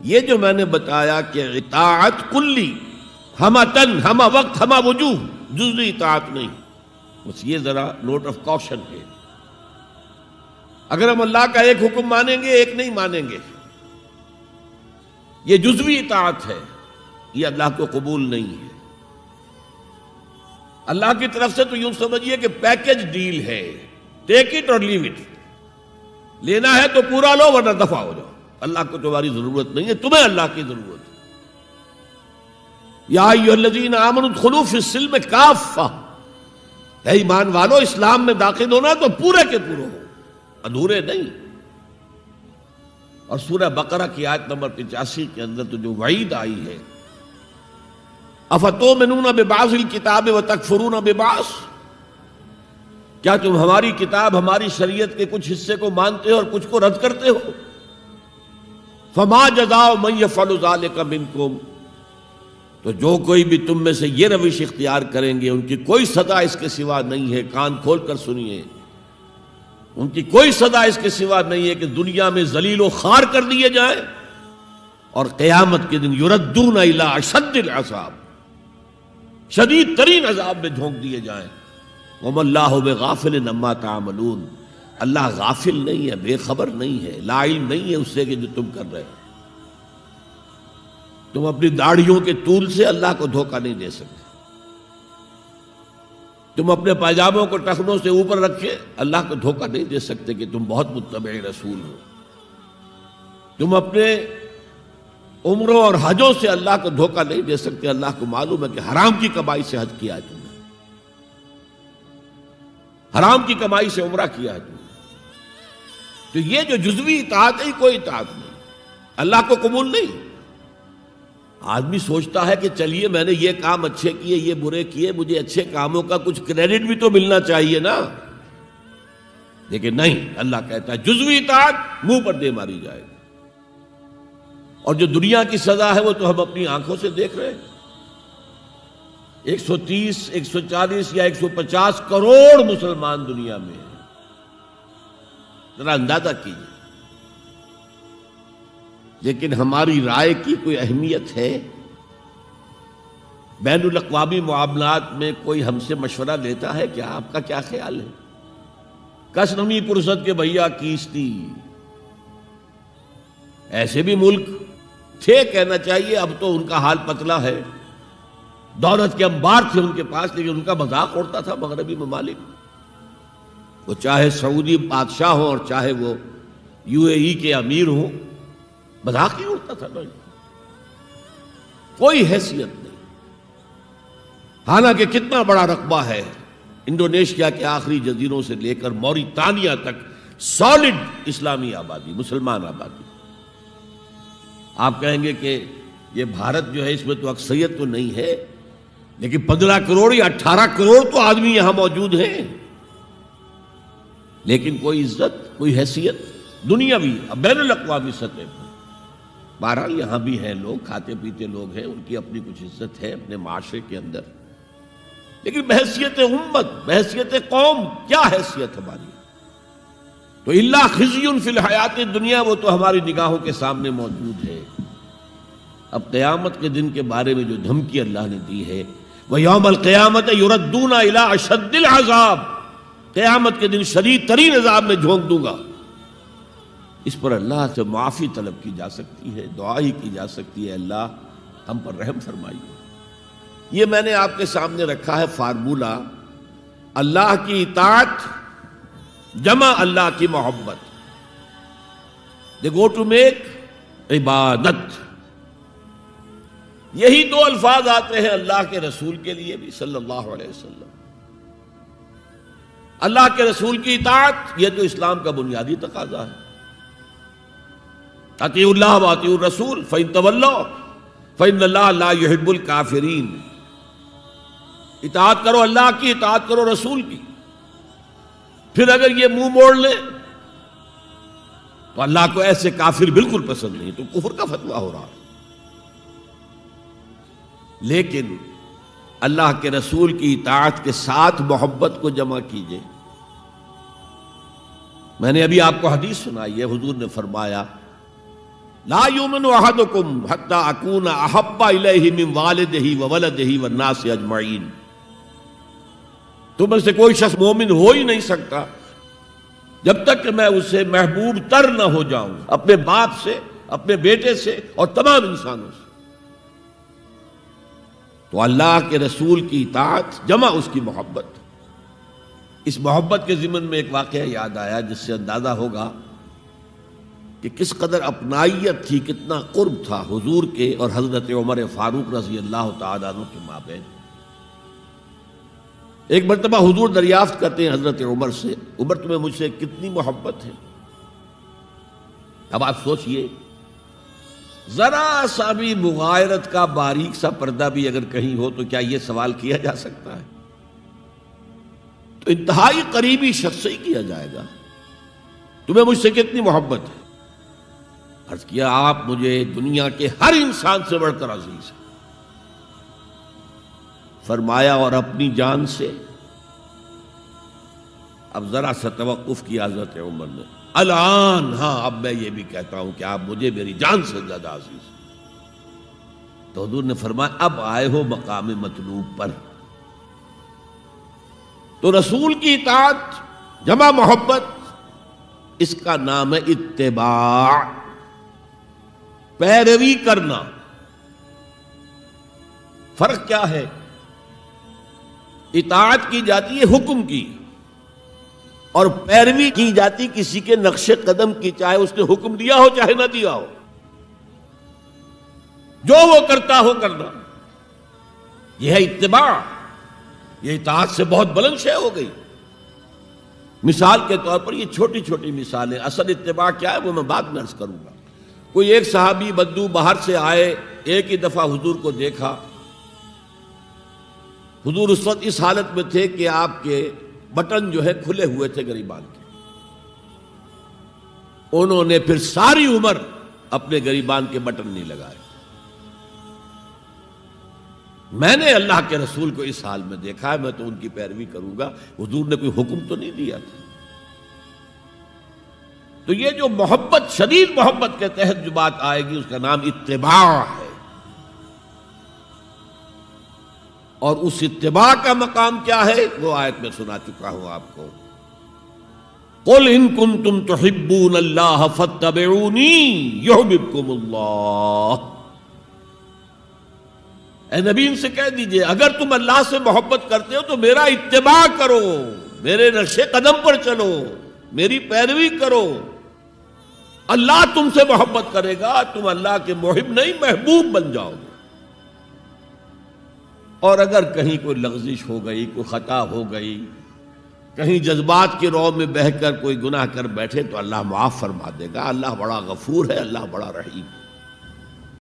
یہ جو میں نے بتایا کہ اطاعت کلی، ہمہ تن، ہمہ وقت، ہمہ وجوہ، جزوی اطاعت نہیں، بس یہ ذرا نوٹ آف کوشن ہے۔ اگر ہم اللہ کا ایک حکم مانیں گے ایک نہیں مانیں گے، یہ جزوی اطاعت ہے، یہ اللہ کو قبول نہیں ہے۔ اللہ کی طرف سے تو یوں سمجھیے کہ پیکج ڈیل ہے، ٹیک اٹ اور لیو اٹ، لینا ہے تو پورا لو ورنہ دفع ہو جاؤ، اللہ کو تمہاری ضرورت نہیں ہے، تمہیں اللہ کی ضرورت ہے۔ یا ایھا الذین آمنوا ادخلوا فی السلم کافہ، اے ایمان والو اسلام میں داخل ہونا تو پورے کے پورے ہو، ادھورے نہیں۔ اور سورہ بقرہ کی آیت نمبر 85 کے اندر تو جو وعید آئی ہے، افتؤمنون ببعض الکتاب وتکفرون ببعض، کیا تم ہماری کتاب، ہماری شریعت کے کچھ حصے کو مانتے ہو اور کچھ کو رد کرتے ہو؟ فما جزاء من یفعل ذلک منکم، تو جو کوئی بھی تم میں سے یہ روش اختیار کریں گے ان کی کوئی سزا اس کے سوا نہیں ہے، کان کھول کر سنیے، ان کی کوئی سزا اس کے سوا نہیں ہے کہ دنیا میں ذلیل و خوار کر دیے جائیں اور قیامت کے دن یردون الی اشد العذاب، شدید ترین عذاب میں جھونک دیے جائیں۔ وما اللہ بغافل عما تعملون، اللہ غافل نہیں ہے، بے خبر نہیں ہے، لا علم نہیں ہے اس سے کہ جو تم کر رہے ہو۔ تم اپنی داڑھیوں کے طول سے اللہ کو دھوکہ نہیں دے سکتے، تم اپنے پائجاموں کو ٹخنوں سے اوپر رکھے اللہ کو دھوکہ نہیں دے سکتے کہ تم بہت متبع رسول ہو، تم اپنے عمروں اور حجوں سے اللہ کو دھوکہ نہیں دے سکتے، اللہ کو معلوم ہے کہ حرام کی کمائی سے حج کیا ہے تم نے، حرام کی کمائی سے عمرہ کیا ہے تم نے۔ تو یہ جو جزوی اطاعت ہے کوئی اطاعت نہیں، اللہ کو قبول نہیں۔ آدمی سوچتا ہے کہ چلیے میں نے یہ کام اچھے کیے، یہ برے کیے، مجھے اچھے کاموں کا کچھ کریڈٹ بھی تو ملنا چاہیے نا، لیکن نہیں، اللہ کہتا ہے جزوی اطاعت منہ پر دے ماری جائے گی۔ اور جو دنیا کی سزا ہے وہ تو ہم اپنی آنکھوں سے دیکھ رہے ہیں، 130، 140 یا 150 کروڑ مسلمان دنیا میں ہیں، ذرا اندازہ کیجیے، لیکن ہماری رائے کی کوئی اہمیت ہے؟ بین الاقوامی معاملات میں کوئی ہم سے مشورہ لیتا ہے کیا؟ آپ کا کیا خیال ہے؟ کس نمی پرست کے بھیا کیستی، ایسے بھی ملک تھے کہنا چاہیے، اب تو ان کا حال پتلا ہے، دولت کے انبار تھے ان کے پاس، لیکن ان کا مذاق اڑتا تھا مغربی ممالک، وہ چاہے سعودی بادشاہ ہوں اور چاہے وہ UAE کے امیر ہوں، مذاق ہی اڑتا تھا، کوئی حیثیت نہیں۔ حالانکہ کتنا بڑا رقبہ ہے انڈونیشیا کے آخری جزیروں سے لے کر موریتانیہ تک، سالڈ اسلامی آبادی، مسلمان آبادی۔ آپ کہیں گے کہ یہ بھارت جو ہے اس میں تو اکثریت تو نہیں ہے، لیکن 15 کروڑ یا 18 کروڑ تو آدمی یہاں موجود ہیں، لیکن کوئی عزت، کوئی حیثیت دنیاوی بین الاقوامی سطح پر۔ بہرحال یہاں بھی ہیں لوگ، کھاتے پیتے لوگ ہیں، ان کی اپنی کچھ عزت ہے اپنے معاشرے کے اندر، لیکن بحیثیت امت، بحیثیت قوم کیا حیثیت ہماری؟ تو الا خزی فی الحیات الدنیا، وہ تو ہماری نگاہوں کے سامنے موجود ہے۔ اب قیامت کے دن کے بارے میں جو دھمکی اللہ نے دی ہے، وَيَوْمَ الْقِيَامَةِ يُرَدُّونَ إِلَىٰ أَشَدِّ الْعَذَابِ، قیامت کے دن شدید ترین عذاب میں جھونک دوں گا۔ اس پر اللہ سے معافی طلب کی جا سکتی ہے، دعا ہی کی جا سکتی ہے، اللہ ہم پر رحم فرمائیے۔ یہ میں نے آپ کے سامنے رکھا ہے فارمولہ، اللہ کی اطاعت جمع اللہ کی محبت، دے گو ٹو میک عبادت۔ یہی دو الفاظ آتے ہیں اللہ کے رسول کے لیے بھی صلی اللہ علیہ وسلم۔ اللہ کے رسول کی اطاعت یہ تو اسلام کا بنیادی تقاضا ہے، اطیعوا اللہ واطیعوا الرسول فإن تولوا فإن اللہ لا يحب الکافرین۔ اطاعت کرو اللہ کی، اطاعت کرو رسول کی، پھر اگر یہ منہ موڑ لیں تو اللہ کو ایسے کافر بالکل پسند نہیں، تو کفر کا فتویٰ ہو رہا ہے۔ لیکن اللہ کے رسول کی اطاعت کے ساتھ محبت کو جمع کیجئے۔ میں نے ابھی آپ کو حدیث سنائی ہے، حضور نے فرمایا لا یؤمن احدکم حتی اکون احب الیہ من والدہ وولدہ والناس اجمعین، تم میں سے کوئی شخص مومن ہو ہی نہیں سکتا جب تک کہ میں اسے محبوب تر نہ ہو جاؤں، اپنے باپ سے، اپنے بیٹے سے اور تمام انسانوں سے۔ تو اللہ کے رسول کی اطاعت جمع اس کی محبت۔ اس محبت کے ضمن میں ایک واقعہ یاد آیا جس سے اندازہ ہوگا کہ کس قدر اپنائیت تھی، کتنا قرب تھا حضور کے اور حضرت عمر فاروق رضی اللہ تعالیٰ عنہ کے مابین۔ ایک مرتبہ حضور دریافت کرتے ہیں حضرت عمر سے، عمر تمہیں مجھ سے کتنی محبت ہے؟ اب آپ سوچئے، ذرا سا بھی مغایرت کا باریک سا پردہ بھی اگر کہیں ہو تو کیا یہ سوال کیا جا سکتا ہے؟ تو انتہائی قریبی شخص سے ہی کیا جائے گا، تمہیں مجھ سے کتنی محبت ہے؟ عرض کیا آپ مجھے دنیا کے ہر انسان سے بڑھ کر عزیز ہیں۔ فرمایا اور اپنی جان سے؟ اب ذرا سا توقف کیا حضرت عمر نے، الان ہاں اب میں یہ بھی کہتا ہوں کہ آپ مجھے میری جان سے زیادہ عزیز ہیں۔ تو حضور نے فرمایا اب آئے ہو مقام مطلوب پر۔ تو رسول کی اطاعت جمع محبت، اس کا نام ہے اتباع، پیروی کرنا۔ فرق کیا ہے؟ اطاعت کی جاتی ہے حکم کی، اور پیروی کی جاتی کسی کے نقش قدم کی، چاہے اس نے حکم دیا ہو چاہے نہ دیا ہو، جو وہ کرتا ہو کرنا۔ یہ ہے اتباع۔ یہ اطاعت سے بہت بلند شے ہو گئی۔ مثال کے طور پر یہ چھوٹی چھوٹی مثالیں، اصل اتباع کیا ہے وہ میں بعد میں عرض کروں گا۔ کوئی ایک صحابی بدو باہر سے آئے، ایک ہی دفعہ حضور کو دیکھا، حضور اس وقت اس حالت میں تھے کہ آپ کے بٹن جو ہے کھلے ہوئے تھے گریبان کے۔ انہوں نے پھر ساری عمر اپنے گریبان کے بٹن نہیں لگائے۔ میں نے اللہ کے رسول کو اس حال میں دیکھا ہے، میں تو ان کی پیروی کروں گا، حضور نے کوئی حکم تو نہیں دیا تھا۔ تو یہ جو محبت، شدید محبت کے تحت جو بات آئے گی اس کا نام اتباع ہے۔ اور اس اتباع کا مقام کیا ہے وہ آیت میں سنا چکا ہوں آپ کو۔ قُلْ إِن كُنتُمْ تُحِبُّونَ اللَّهَ فَاتَّبِعُونِي يُحْبِبْكُمُ اللَّهُ۔ اے نبی ان سے کہہ دیجئے اگر تم اللہ سے محبت کرتے ہو تو میرا اتباع کرو، میرے نقش قدم پر چلو، میری پیروی کرو۔ اللہ تم سے محبت کرے گا، تم اللہ کے محب نہیں محبوب بن جاؤ گے۔ اور اگر کہیں کوئی لغزش ہو گئی، کوئی خطا ہو گئی، کہیں جذبات کی رو میں بہہ کر کوئی گناہ کر بیٹھے تو اللہ معاف فرما دے گا۔ اللہ بڑا غفور ہے، اللہ بڑا رحیم ہے۔